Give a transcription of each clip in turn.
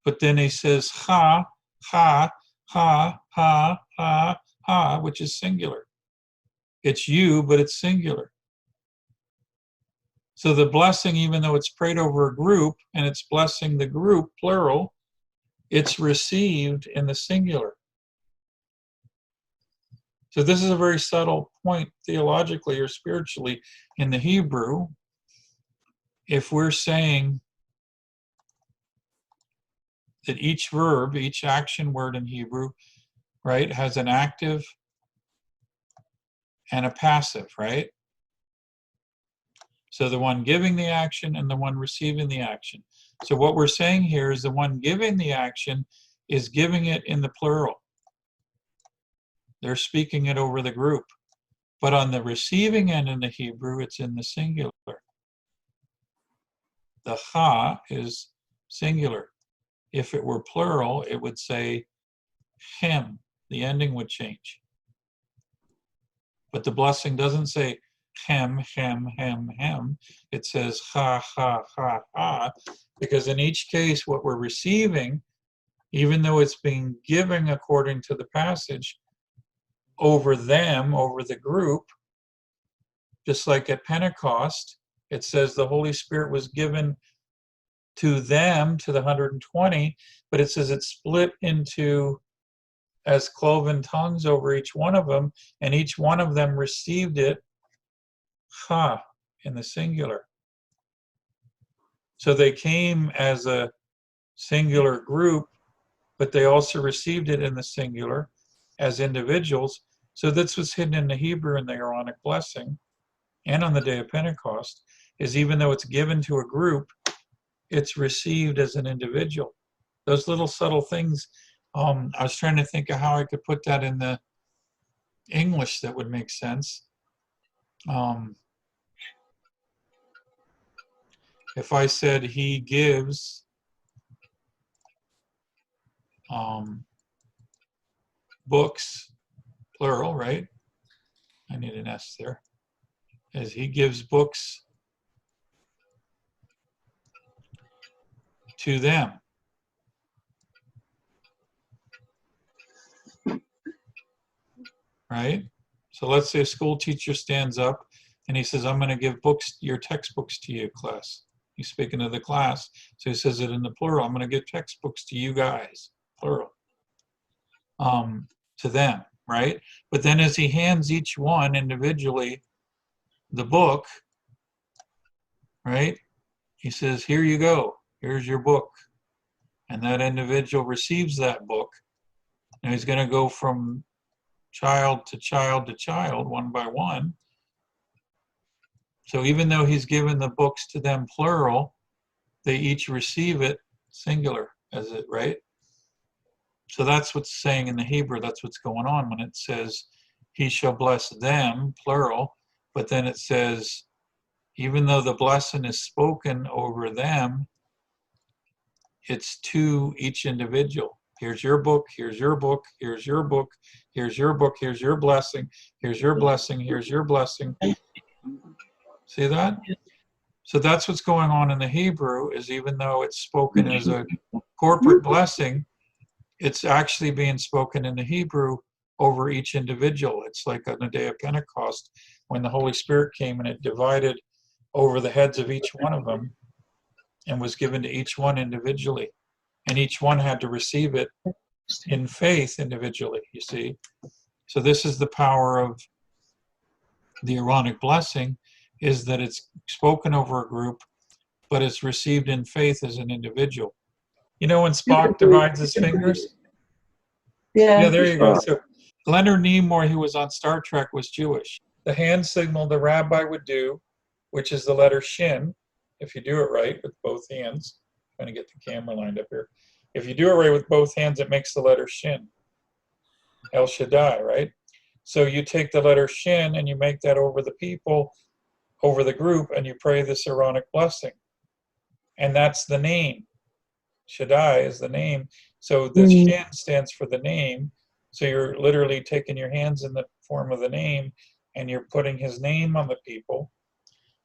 but then he says ha, ha, ha, ha, ha, ha, which is singular. It's you, but it's singular. So the blessing, even though it's prayed over a group and it's blessing the group, plural, it's received in the singular. So this is a very subtle point theologically or spiritually in the Hebrew. If we're saying that each verb, each action word in Hebrew, right, has an active and a passive, right? So the one giving the action and the one receiving the action. So what we're saying here is the one giving the action is giving it in the plural. They're speaking it over the group. But on the receiving end in the Hebrew, it's in the singular. The ha is singular. If it were plural, it would say hem. The ending would change. But the blessing doesn't say hem, hem, hem, hem. It says ha, ha, ha, ha. Because in each case, what we're receiving, even though it's being given according to the passage, over them, over the group, just like at Pentecost, it says the Holy Spirit was given to them, to the 120, but it says it split into as cloven tongues over each one of them, and each one of them received it, ha, in the singular. So they came as a singular group, but they also received it in the singular as individuals. So that's what's hidden in the Hebrew in the Aaronic blessing and on the day of Pentecost, is even though it's given to a group, it's received as an individual. Those little subtle things, I was trying to think of how I could put that in the English that would make sense. If I said he gives books, plural, right? I need an S there. As he gives books to them. Right? So let's say a school teacher stands up and he says, I'm going to give books, your textbooks to you, class. He's speaking to the class. So he says it in the plural. I'm going to give textbooks to you guys, plural, to them, right? But then as he hands each one individually the book, right? He says, here you go. Here's your book. And that individual receives that book. Now he's going to go from child to child to child, one by one. So even though he's given the books to them plural, they each receive it singular, as it, right? So that's what's saying in the Hebrew, that's what's going on when it says, he shall bless them, plural, but then it says, even though the blessing is spoken over them, it's to each individual. Here's your book, here's your book, here's your book, here's your book, here's your blessing, here's your blessing, here's your blessing. See that? So that's what's going on in the Hebrew, is even though it's spoken as a corporate blessing, it's actually being spoken in the Hebrew over each individual. It's like on the day of Pentecost when the Holy Spirit came and it divided over the heads of each one of them and was given to each one individually. And each one had to receive it in faith individually, you see. So this is the power of the Aaronic blessing, is that it's spoken over a group, but it's received in faith as an individual. You know when Spock divides his fingers? Yeah, there you go. So Leonard Nimoy, who was on Star Trek, was Jewish. The hand signal the rabbi would do, which is the letter shin, if you do it right with both hands. I'm trying to get the camera lined up here. If you do it right with both hands, it makes the letter shin. El Shaddai, right? So you take the letter shin and you make that over the people, over the group, and you pray this Aaronic blessing. And that's the name. Shaddai is the name. So the shin stands for the name. So you're literally taking your hands in the form of the name and you're putting his name on the people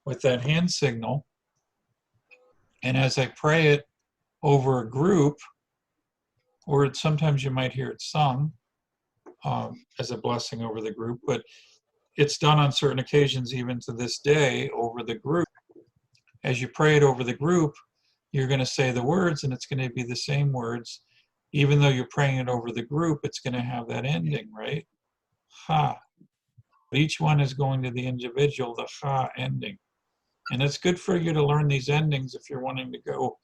with that hand signal. And as I pray it over a group, or sometimes you might hear it sung as a blessing over the group, but it's done on certain occasions even to this day over the group. As you pray it over the group, you're going to say the words, and it's going to be the same words. Even though you're praying it over the group, it's going to have that ending, right? Ha. Each one is going to the individual, the ha ending. And it's good for you to learn these endings if you're wanting to go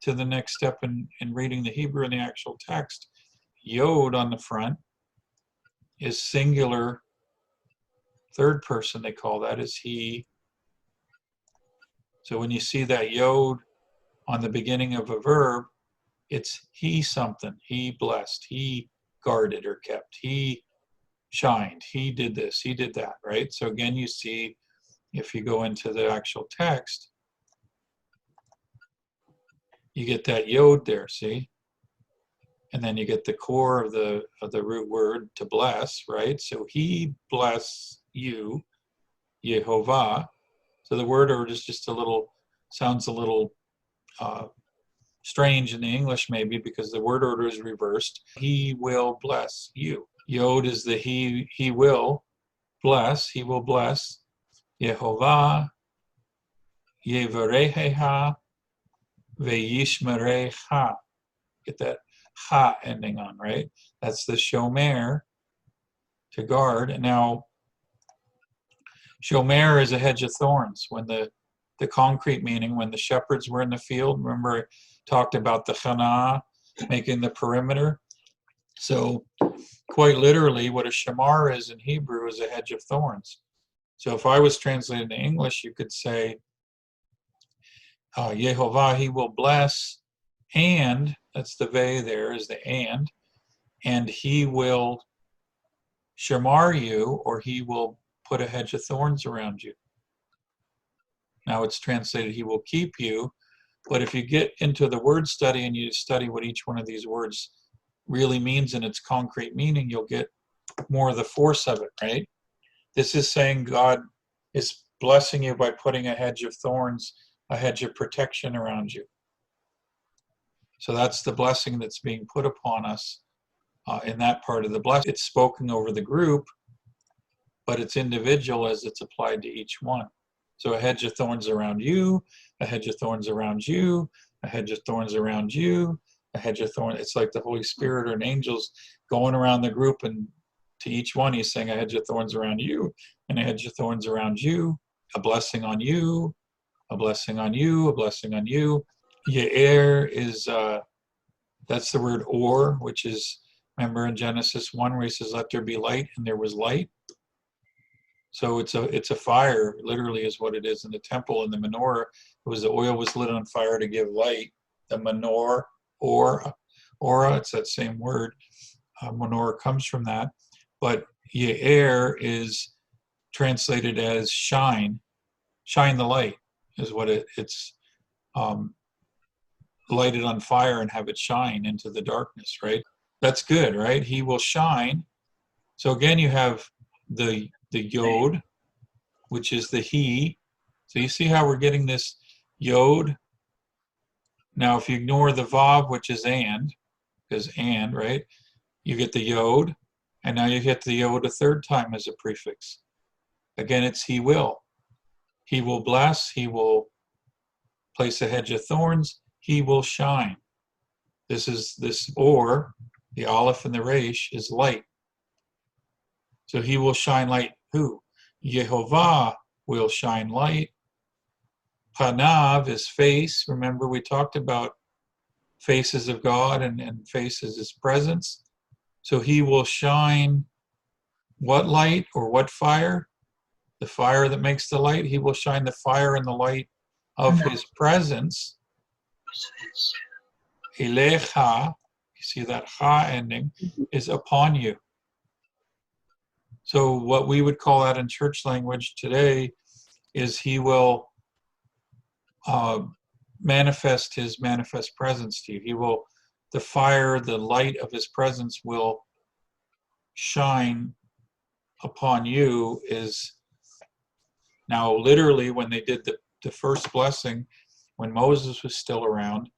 to the next step in reading the Hebrew in the actual text. Yod on the front is singular, third person they call that, is he. So when you see that Yod on the beginning of a verb, it's he something, he blessed, he guarded or kept, he shined, he did this, he did that, right? So again, you see, if you go into the actual text, you get that Yod there, see? And then you get the core of the root word to bless, right? So he bless you, Yehovah. So the word order is just sounds a little strange in the English maybe because the word order is reversed. He will bless you. Yod is the he will bless, he will bless. Yehovah, Yevareheha, Veyishmerecha. Get that ha ending on, right? That's the shomer, to guard. And now, shomer is a hedge of thorns. When the concrete meaning, when the shepherds were in the field, remember I talked about the chana, making the perimeter. So quite literally, what a shamar is in Hebrew is a hedge of thorns. So if I was translating to English, you could say, Yehovah, he will bless, and, that's the ve there, is the and he will shamar you, or he will put a hedge of thorns around you. Now it's translated, he will keep you, but if you get into the word study and you study what each one of these words really means in its concrete meaning, you'll get more of the force of it, right? This is saying God is blessing you by putting a hedge of thorns, a hedge of protection around you. So that's the blessing that's being put upon us in that part of the blessing. It's spoken over the group, but it's individual as it's applied to each one. So a hedge of thorns around you, a hedge of thorns around you, a hedge of thorns around you, a hedge of thorns. It's like the Holy Spirit or an angel's going around the group, and to each one he's saying a hedge of thorns around you, and a hedge of thorns around you, a blessing on you, a blessing on you, a blessing on you. Ye'er is, that's the word or, which is, remember in Genesis 1 where he says, let there be light, and there was light. So it's a fire, literally is what it is in the temple. In the menorah, the oil was lit on fire to give light. The menorah, aura, it's that same word. Menorah comes from that. But ye'er is translated as shine the light, is what it's lighted on fire and have it shine into the darkness, right? That's good, right? He will shine. So again, you have the yod, which is the he. So you see how we're getting this yod. Now, if you ignore the vav, which is and, because and, right? You get the yod, and now you get the yod a third time as a prefix. Again, it's he will. He will bless, he will place a hedge of thorns, he will shine. This or, the aleph and the resh, is light. So he will shine light. Who? Yehovah will shine light. Panav is face. Remember we talked about faces of God and faces his presence. So he will shine what light or what fire? The fire that makes the light. He will shine the fire and the light of his presence. Elecha, you see that ha ending, is upon you. So what we would call that in church language today is he will manifest his manifest presence to you. He will, the fire, the light of his presence will shine upon you. Is now literally when they did the first blessing, when Moses was still around,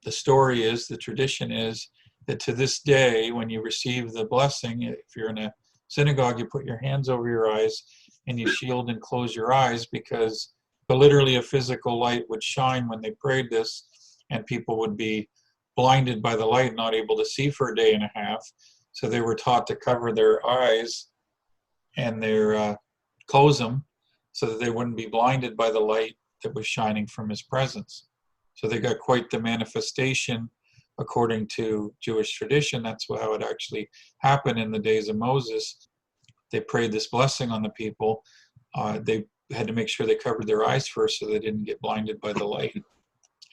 the story is, the tradition is, that to this day, when you receive the blessing, if you're in a synagogue, you put your hands over your eyes and you shield and close your eyes, because literally a physical light would shine when they prayed this, and people would be blinded by the light, not able to see for a day and a half. So they were taught to cover their eyes and close them so that they wouldn't be blinded by the light that was shining from his presence. So they got quite the manifestation according to Jewish tradition. That's how it actually happened in the days of Moses. They prayed this blessing on the people. They had to make sure they covered their eyes first so they didn't get blinded by the light.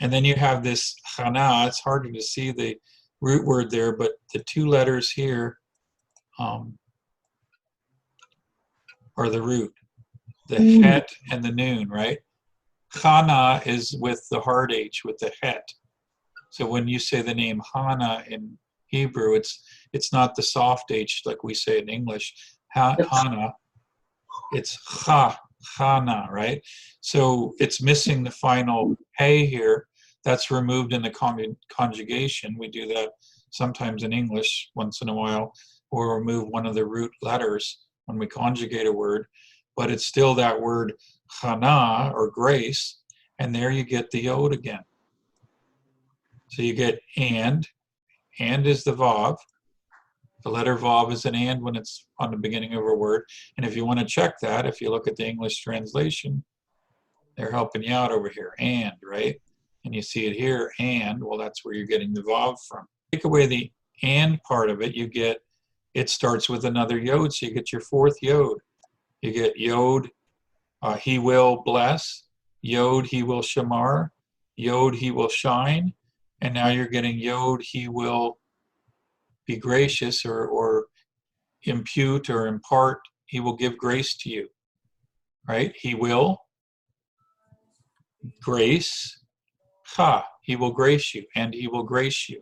And then you have this chana. It's harder to see the root word there, but the two letters here are the root, the het and the noon, right? Chana is with the hard H, with the het. So when you say the name Hana in Hebrew, it's not the soft H like we say in English. Hana, it's Chana, right? So it's missing the final hey here. That's removed in the conjugation. We do that sometimes in English once in a while, or remove one of the root letters when we conjugate a word, but it's still that word chana, or grace, and there you get the yod again. So you get and is the vav. The letter vav is an and when it's on the beginning of a word, and if you want to check that, if you look at the English translation, they're helping you out over here, and, right? And you see it here, and, well, that's where you're getting the vav from. Take away the and part of it, you get, it starts with another yod, so you get your fourth yod. You get yod, he will bless, yod, he will shamar, yod, he will shine, and now you're getting yod, he will be gracious, or impute or impart, he will give grace to you, right? He will, grace, he will grace you, and he will grace you.